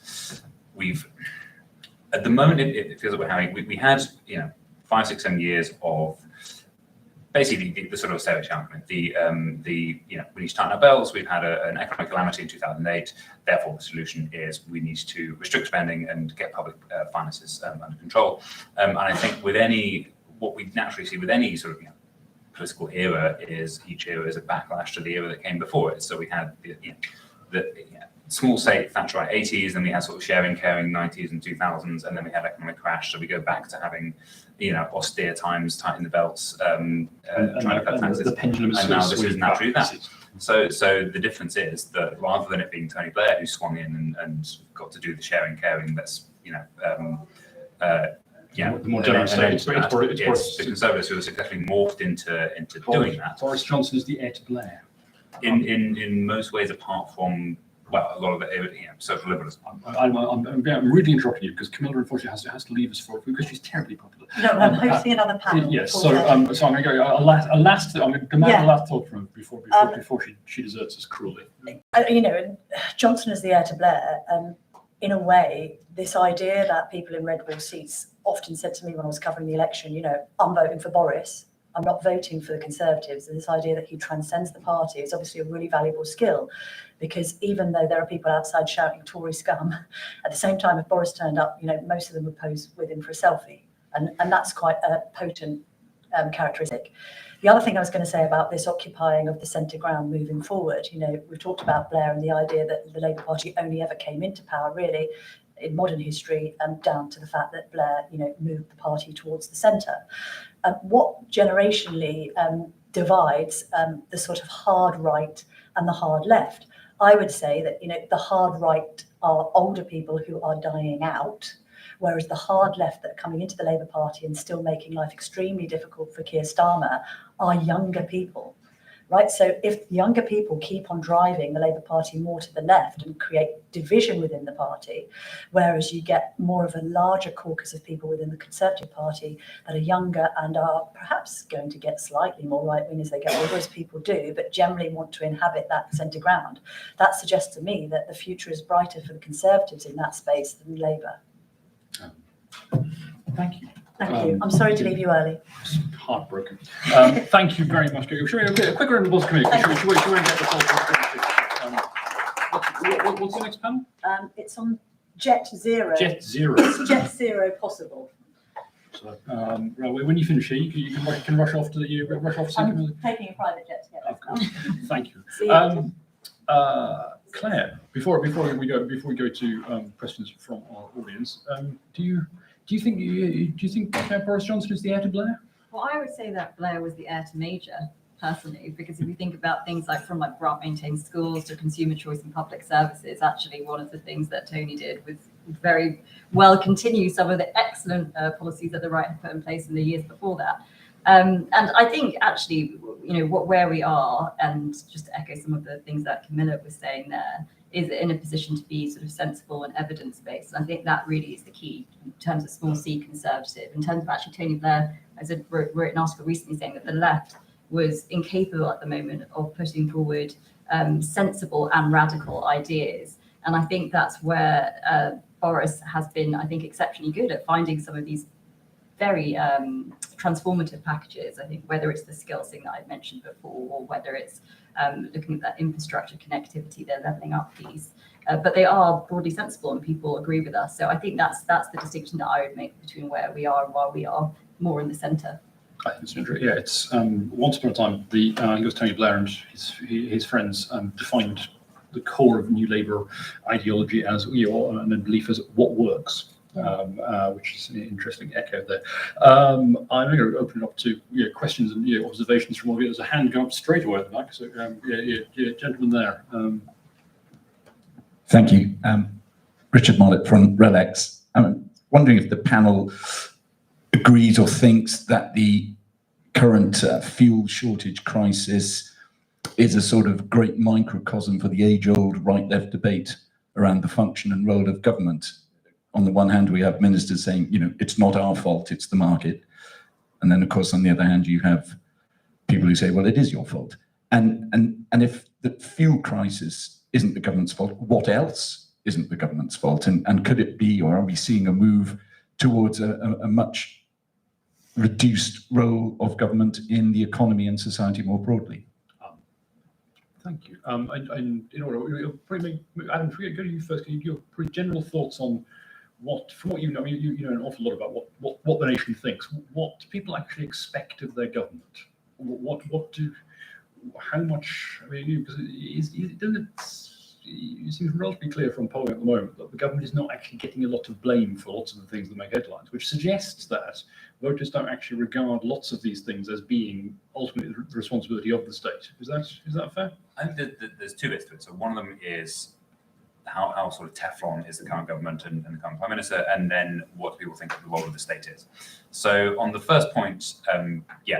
at the moment, it feels like we're having, we had, 5, 6, 7 years of basically the sort of stereotype argument. We need to tighten our belts. We've had an economic calamity in 2008. Therefore, the solution is we need to restrict spending and get public finances under control. And I think what we naturally see with any sort of political era is each era is a backlash to the era that came before it. So we had the small state Thatcherite 80s, then we had sort of sharing, caring 90s and 2000s, and then we had economic crash. So we go back to having austere times, tighten the belts, trying to cut taxes. The pendulum and now this is naturally that. So the difference is that rather than it being Tony Blair who swung in and got to do the sharing, caring, that's the more generous state, it's the Conservatives who have successfully morphed into doing that. Boris Johnson is the heir to Blair. In most ways, apart from a lot of the social liberalism. I'm really interrupting you because Camilla unfortunately has to leave us because she's terribly popular. No, I'm hosting another panel. Yes, so I'm going to go a last thought from her before she deserts us cruelly. Johnson is the heir to Blair. In a way, this idea that people in red wall seats often said to me when I was covering the election, I'm voting for Boris. I'm not voting for the Conservatives. And this idea that he transcends the party is obviously a really valuable skill, because even though there are people outside shouting Tory scum, at the same time, if Boris turned up, most of them would pose with him for a selfie. And that's quite a potent characteristic. The other thing I was going to say about this occupying of the centre ground moving forward, we've talked about Blair and the idea that the Labour Party only ever came into power really in modern history down to the fact that Blair, moved the party towards the centre. What generationally divides the sort of hard right and the hard left? I would say that, the hard right are older people who are dying out, whereas the hard left that are coming into the Labour Party and still making life extremely difficult for Keir Starmer are younger people right? So if younger people keep on driving the Labour Party more to the left and create division within the party, whereas you get more of a larger caucus of people within the Conservative Party that are younger and are perhaps going to get slightly more right-wing as they get older, as people do, but generally want to inhabit that centre ground, that suggests to me that the future is brighter for the Conservatives in that space than Labour. Thank you. Thank you. I'm sorry to leave you early. Heartbroken. Thank you very much. Should we have a quick round of applause, Camilla? Should we get the what's the next panel? It's on Jet Zero. Jet Zero. Is Jet Zero possible? So, right, when you finish here, you can rush off to I'm taking a private jet to get Of course. Thank you. See you later. Claire, before we go to questions from our audience, do you think Boris Johnson is the heir to Blair? Well, I would say that Blair was the heir to Major, personally, because if you think about things like from like grant-maintained schools to consumer choice and public services, actually one of the things that Tony did was very well continue some of the excellent policies that the right had put in place in the years before that. And I think actually, where we are, and just to echo some of the things that Camilla was saying there, is in a position to be sort of sensible and evidence-based. And I think that really is the key in terms of small c conservative. In terms of actually Tony Blair, I wrote an article recently saying that the left was incapable at the moment of putting forward sensible and radical ideas. And I think that's where Boris has been, I think, exceptionally good at finding some of these very transformative packages. I think whether it's the skills thing that I've mentioned before, or whether it's looking at that infrastructure connectivity, they're levelling up piece, but they are broadly sensible and people agree with us. So I think that's the distinction that I would make between where we are and why we are more in the centre. I think it's interesting. Yeah, it's once upon a time, I think it was Tony Blair and his friends defined the core of New Labour ideology as and a belief as what works. Which is an interesting echo there. I'm going to open it up to questions and observations from all of you. There's a hand go up straight away at the back. So, gentleman there. Thank you. Richard Mollett from RELX. I'm wondering if the panel agrees or thinks that the current fuel shortage crisis is a sort of great microcosm for the age-old right-left debate around the function and role of government. On the one hand, we have ministers saying, it's not our fault, it's the market. And then, of course, on the other hand, you have people who say, well, it is your fault. And if the fuel crisis isn't the government's fault, what else isn't the government's fault? And could it be, or are we seeing a move towards a much reduced role of government in the economy and society more broadly? Thank you. And probably Adam, go to you first. Can you give your pretty general thoughts on from what you know, you know an awful lot about what the nation thinks. What do people actually expect of their government? How much? I mean, because it seems relatively clear from polling at the moment that the government is not actually getting a lot of blame for lots of the things that make headlines, which suggests that voters don't actually regard lots of these things as being ultimately the responsibility of the state. Is that fair? I think there's two bits to it. So one of them is how sort of Teflon is the current government and the current prime minister, and then what people think of the role of the state is. So on the first point,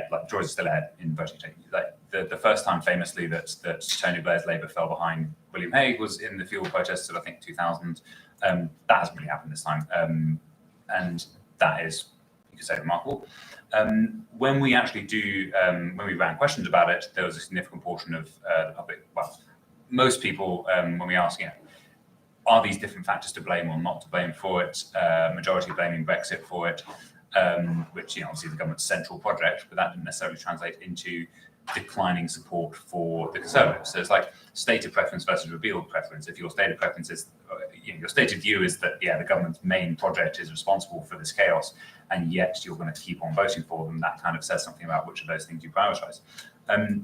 like George is still ahead in voting. Like the first time famously that Tony Blair's Labour fell behind William Hague was in the fuel protests of I think 2000. That hasn't really happened this time, and that is, you could say, remarkable. When we actually when we ran questions about it, there was a significant portion of the public, well, most people, when we asked, are these different factors to blame or not to blame for it? Majority blaming Brexit for it, which obviously is the government's central project, but that didn't necessarily translate into declining support for the Conservatives. So it's like stated preference versus revealed preference. If your stated preference is, your stated view is that the government's main project is responsible for this chaos, and yet you're going to keep on voting for them, that kind of says something about which of those things you prioritise.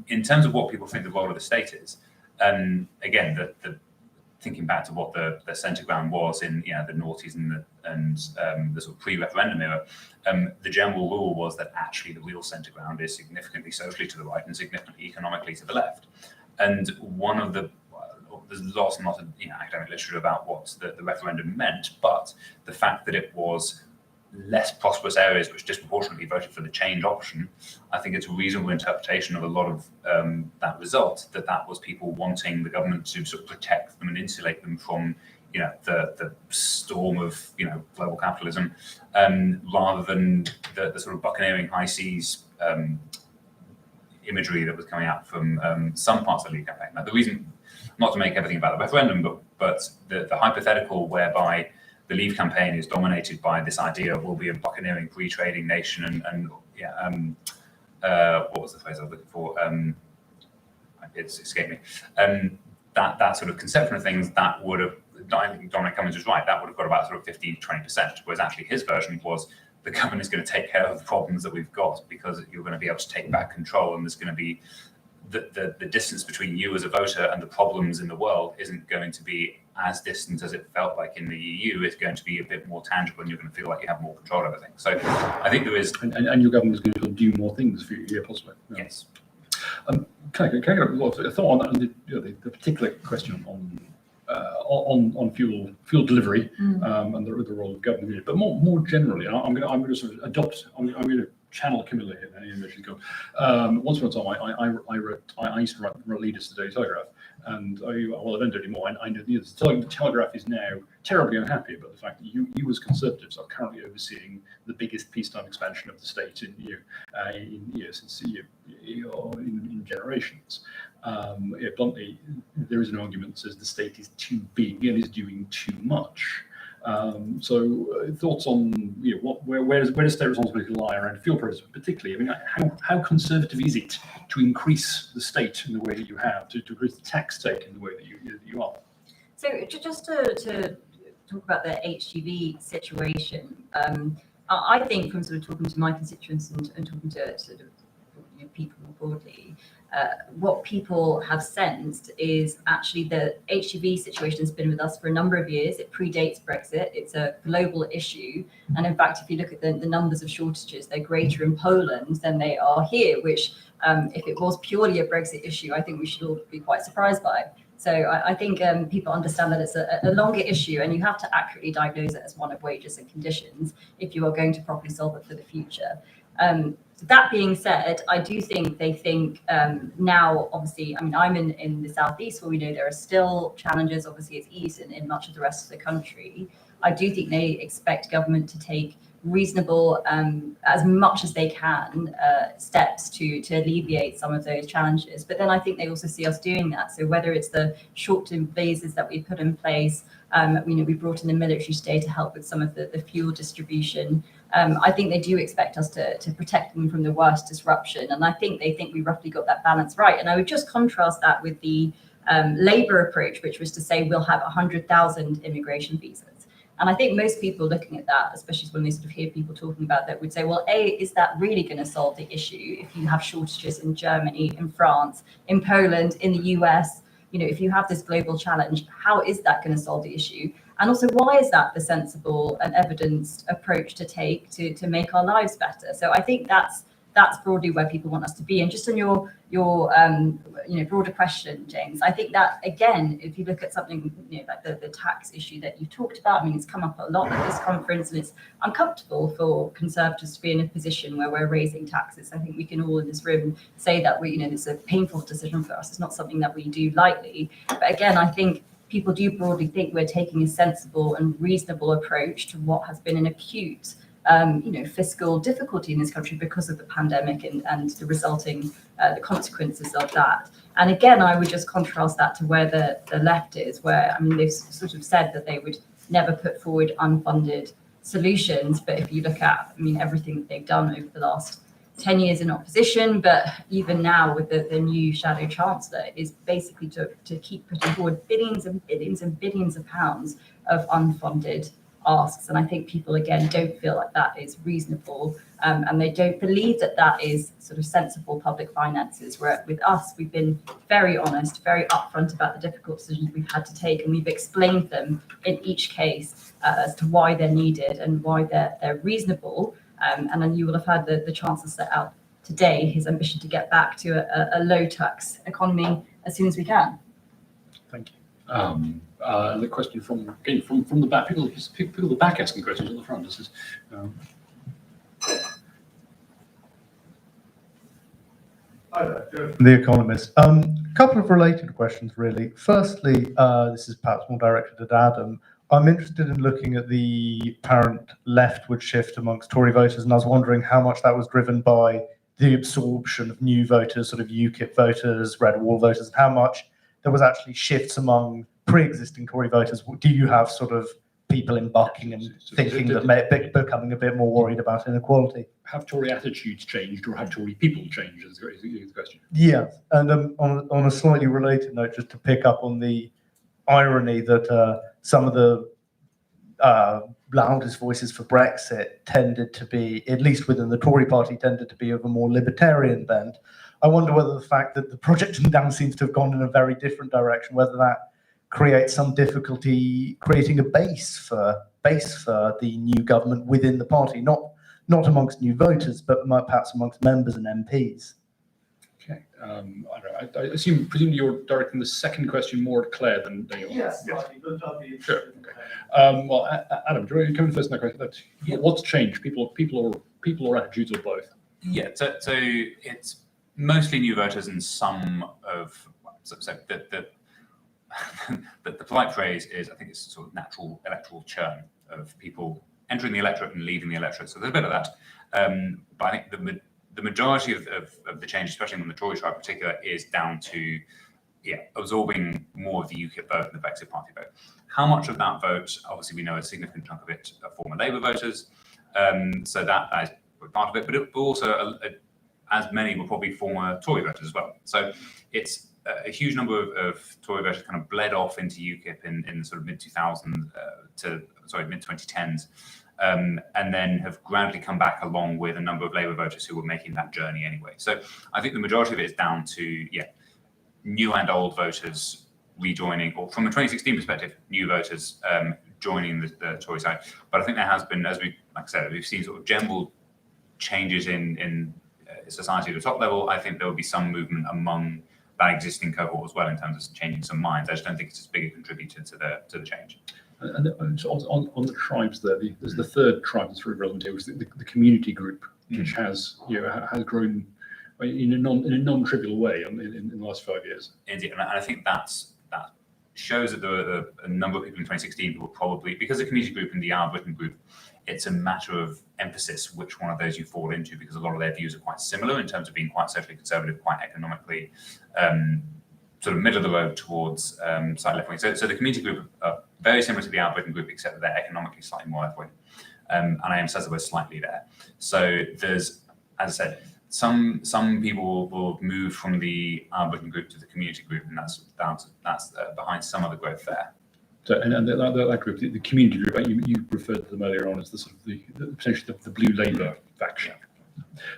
In terms of what people think the role of the state is, again, the thinking back to what the centre ground was in the noughties and the sort of pre-referendum era, the general rule was that actually the real centre ground is significantly socially to the right and significantly economically to the left. And one of there's lots of academic literature about what the referendum meant, but the fact that it was less prosperous areas which disproportionately voted for the change option, I think it's a reasonable interpretation of a lot of that result, that was people wanting the government to sort of protect them and insulate them from, you know, the storm of, you know, global capitalism, rather than the sort of buccaneering high seas imagery that was coming out from some parts of the Leave campaign. Now, the reason, not to make everything about the referendum, but the hypothetical whereby the Leave campaign is dominated by this idea of we'll be a buccaneering free-trading nation and what was the phrase I was looking for? It's escaped me. That sort of conception of things, that would have, I think Dominic Cummings was right, that would have got about sort of 15-20%, whereas actually his version was the government is going to take care of the problems that we've got because you're going to be able to take back control, and there's going to be the distance between you as a voter and the problems in the world isn't going to be as distant as it felt like in the EU. It's going to be a bit more tangible, and you're going to feel like you have more control over things. So I think there is, and your government is going to do more things for you, yeah, possibly. Yeah. yes. Can I get a thought on the particular question on fuel delivery and the role of government, but more generally, I'm going to sort of adopt. I'm going to channel Camilla here. Once upon a time, I used to write leaders to the Telegraph, and I don't do it anymore. I know the Telegraph is now terribly unhappy about the fact that you as Conservatives are currently overseeing the biggest peacetime expansion of the state in generations. Bluntly, there is an argument that says the state is too big and is doing too much. So thoughts on where does state responsibility lie around fuel prices, particularly? I mean, how conservative is it to increase the state in the way that you have, to increase the tax take in the way that you are? So just to talk about the HGV situation, I think from sort of talking to my constituents and talking to sort of people more broadly, what people have sensed is actually the HGV situation has been with us for a number of years. It predates Brexit. It's a global issue. And in fact, if you look at the numbers of shortages, they're greater in Poland than they are here, which if it was purely a Brexit issue, I think we should all be quite surprised by. So I think people understand that it's a longer issue, and you have to accurately diagnose it as one of wages and conditions if you are going to properly solve it for the future. That being said, I do think they think now, obviously, I mean, I'm in the southeast where we know there are still challenges. Obviously, it's east in much of the rest of the country. I do think they expect government to take reasonable, as much as they can, steps to alleviate some of those challenges. But then I think they also see us doing that. So whether it's the short-term phases that we put in place, we brought in the military today to help with some of the fuel distribution. I think they do expect us to protect them from the worst disruption. And I think they think we roughly got that balance right. And I would just contrast that with the Labour approach, which was to say we'll have 100,000 immigration visas. And I think most people looking at that, especially when they sort of hear people talking about that, would say, well, A, is that really going to solve the issue if you have shortages in Germany, in France, in Poland, in the US? If you have this global challenge, how is that going to solve the issue? And also, why is that the sensible and evidenced approach to take to make our lives better? So I think that's broadly where people want us to be. And just on your broader question, James, I think that, again, if you look at something like the tax issue that you talked about, I mean, it's come up a lot at this conference, and it's uncomfortable for Conservatives to be in a position where we're raising taxes. I think we can all in this room say that it's a painful decision for us. It's not something that we do lightly. But again, I think people do broadly think we're taking a sensible and reasonable approach to what has been an acute fiscal difficulty in this country because of the pandemic and the resulting the consequences of that. And again, I would just contrast that to where the left is, where, I mean, they've sort of said that they would never put forward unfunded solutions. But if you look at, everything that they've done over the last 10 years in opposition, but even now with the new shadow chancellor, is basically to keep putting forward billions and billions and billions of pounds of unfunded asks. And I think people, again, don't feel like that is reasonable, and they don't believe that that is sort of sensible public finances. Where with us, we've been very honest, very upfront about the difficult decisions we've had to take, and we've explained them in each case as to why they're needed and why they're reasonable. And then you will have heard the Chancellor set out today his ambition to get back to a low tax economy as soon as we can. Thank you. The question from the back, people at the back asking questions at the front. This is. Hi there, Joe from The Economist. Couple of related questions, really. Firstly, this is perhaps more directed at Adam. I'm interested in looking at the apparent leftward shift amongst Tory voters, and I was wondering how much that was driven by the absorption of new voters, sort of UKIP voters, Red Wall voters, and how much there was actually shifts among pre-existing Tory voters. Do you have sort of people in Buckingham thinking that may be becoming a bit more worried about inequality? Have Tory attitudes changed, or have Tory people changed? Is the question. Yeah, and on a slightly related note, just to pick up on the irony that some of the loudest voices for Brexit tended to be, at least within the Tory party, tended to be of a more libertarian bent. I wonder whether the fact that the project now seems to have gone in a very different direction, whether that creates some difficulty creating a base for the new government within the party, not amongst new voters, but perhaps amongst members and MPs. Okay. I assume, presumably, you're directing the second question more at Claire than yours. Yes, slightly, but I'll be Sure. interested. Well, Adam, do you want to come in first on that question? What's changed? People or attitudes, or both? Yeah, so it's mostly new voters and some of the polite phrase is, I think it's sort of natural electoral churn of people entering the electorate and leaving the electorate. So there's a bit of that. But I think the majority of the change, especially on the Tory side in particular, is down to absorbing more of the UKIP vote and the Brexit Party vote. How much of that vote? Obviously, we know a significant chunk of it are former Labour voters. So that is part of it, but also as many were probably former Tory voters as well. So it's a huge number of Tory voters kind of bled off into UKIP in sort of mid-2000s mid-2010s, and then have gradually come back along with a number of Labour voters who were making that journey anyway. So I think the majority of it is down to new and old voters rejoining, or from a 2016 perspective, new voters joining the Tory side. But I think there has been, like I said, we've seen sort of general changes in society at the top level. I think there will be some movement among that existing cohort as well in terms of changing some minds. I just don't think it's as big a contributor to the change. And so on the tribes there's the third tribe that's really relevant here, which is the community group, which has grown in a non-trivial way in the last 5 years. Indeed, and I think that shows that there were a number of people in 2016 who were probably, because the community group and the Our Britain group, it's a matter of emphasis which one of those you fall into, because a lot of their views are quite similar in terms of being quite socially conservative, quite economically sort of middle of the road towards slightly left wing. So the community group are very similar to the Our Britain group, except that they're economically slightly more left wing. And I emphasize the word slightly there. So there's, as I said, some people will move from the Our Britain group to the community group, and that's behind some of the growth there. So, and that group, the community group, you referred to them earlier on as the sort of potentially the Blue Labour faction.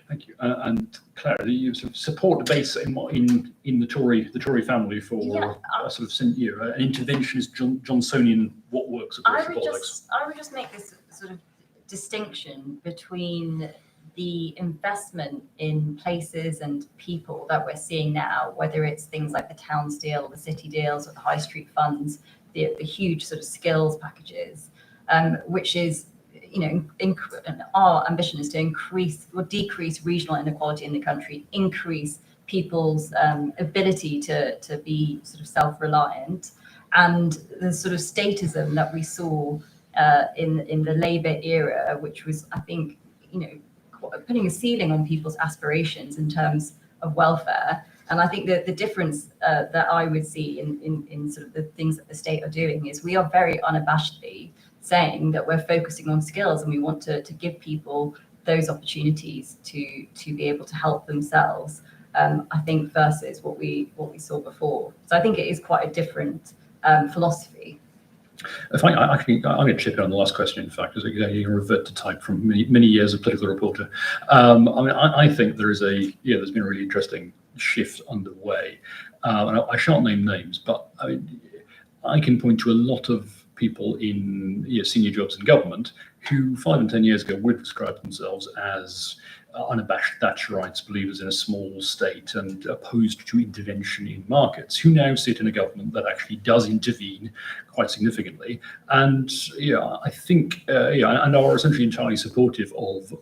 Thank you. And Claire, do you sort of support the base in the Tory family for a sort of an interventionist Johnsonian what works across politics? I would just make this sort of distinction between the investment in places and people that we're seeing now, whether it's things like the Towns deal, the City deals, or the High Street funds, the huge sort of skills packages, which is, our ambition is to increase or decrease regional inequality in the country, increase people's ability to be sort of self-reliant, and the sort of statism that we saw in the Labour era, which was, I think, putting a ceiling on people's aspirations in terms of welfare. And I think that the difference that I would see in sort of the things that the state are doing is we are very unabashedly saying that we're focusing on skills and we want to give people those opportunities to be able to help themselves. I think versus what we saw before. So I think it is quite a different philosophy. I'm going to chip in on the last question, in fact, because you revert to type from many years of political reporter. I think there's been a really interesting shift underway. And I shan't name names, but I can point to a lot of people in senior jobs in government who 5 and 10 years ago would describe themselves as unabashed Thatcherites, believers in a small state and opposed to intervention in markets, who now sit in a government that actually does intervene quite significantly, and I think and are essentially entirely supportive of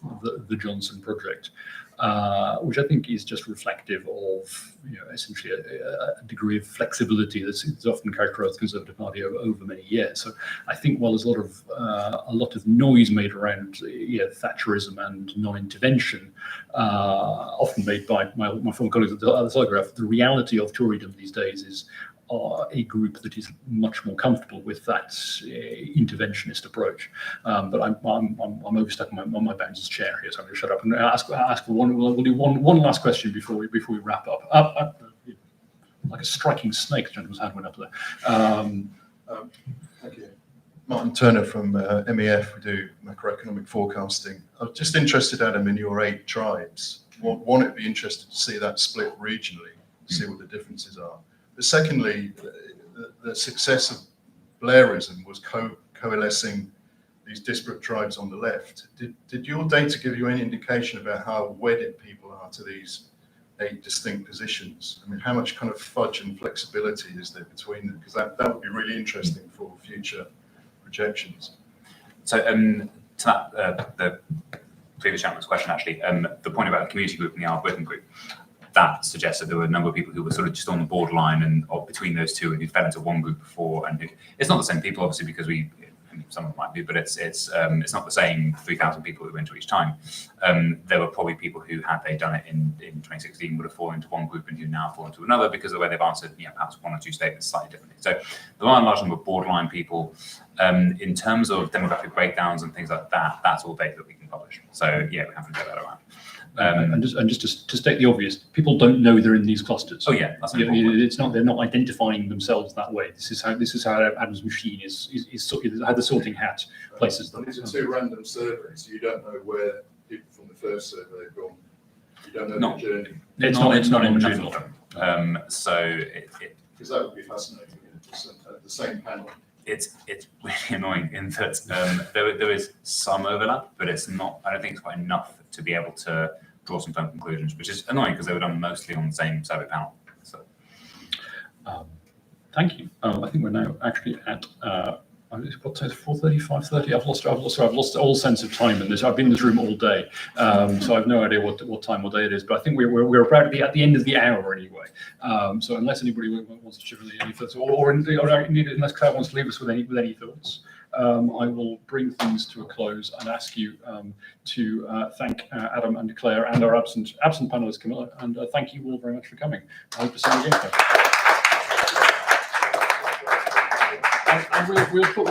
the Johnson project, which I think is just reflective of essentially a degree of flexibility that's often characterized the Conservative Party over many years. So I think while there's a lot of noise made around Thatcherism and non-intervention, often made by my former colleagues at the Telegraph, the reality of Toryism these days is a group that is much more comfortable with that interventionist approach. But I'm overstuck on my bounds as chair here, so I'm going to shut up and ask for one. We'll do one last question before we wrap up. Like a striking snake, the gentleman's hand went up there. Thank you. Martin Turner from MEF. We do macroeconomic forecasting. I'm just interested, Adam, in your 8 tribes. One, it'd be interested to see that split regionally, see what the differences are. But secondly, the success of Blairism was coalescing these disparate tribes on the left. Did your data give you any indication about how wedded people are to these 8 distinct positions? I mean, how much kind of fudge and flexibility is there between them? Because that would be really interesting for future projections. So to that, the previous gentleman's question, actually, the point about the community group and the Arbor group, that suggests that there were a number of people who were sort of just on the borderline and between those two, and who fell into one group before. And it's not the same people, obviously, because some of them might be, but it's not the same 3,000 people who went to each time. There were probably people who, had they done it in 2016, would have fallen into one group and who now fall into another because of the way they've answered, perhaps 1 or 2 statements slightly differently. So there are a large number of borderline people. In terms of demographic breakdowns and things like that, that's all data that we can publish. So we have to get that around. And just to state the obvious, people don't know they're in these clusters. Oh yeah, that's it's not. They're not identifying themselves that way. This is how Adam's machine is how the sorting hat places them. These are 2 random surveys. You don't know where people from the first survey have gone. You don't know the journey. It's not in the journal. So because that would be fascinating. The same panel. It's really annoying in that there is some overlap, but it's not. I don't think it's quite enough to be able to draw some firm conclusions, which is annoying because they were done mostly on the same survey panel. So, thank you. I think we're now actually at what time? 4:30, 5:30. I've lost all sense of time in this. I've been in this room all day, so I've no idea what time or day it is. But I think we're about at the end of the hour anyway. So unless anybody wants to share any thoughts, or indeed unless Claire wants to leave us with any thoughts, I will bring things to a close and ask you to thank Adam and Claire and our absent panelist Camilla, and thank you all very much for coming. I hope to see you again. And we'll put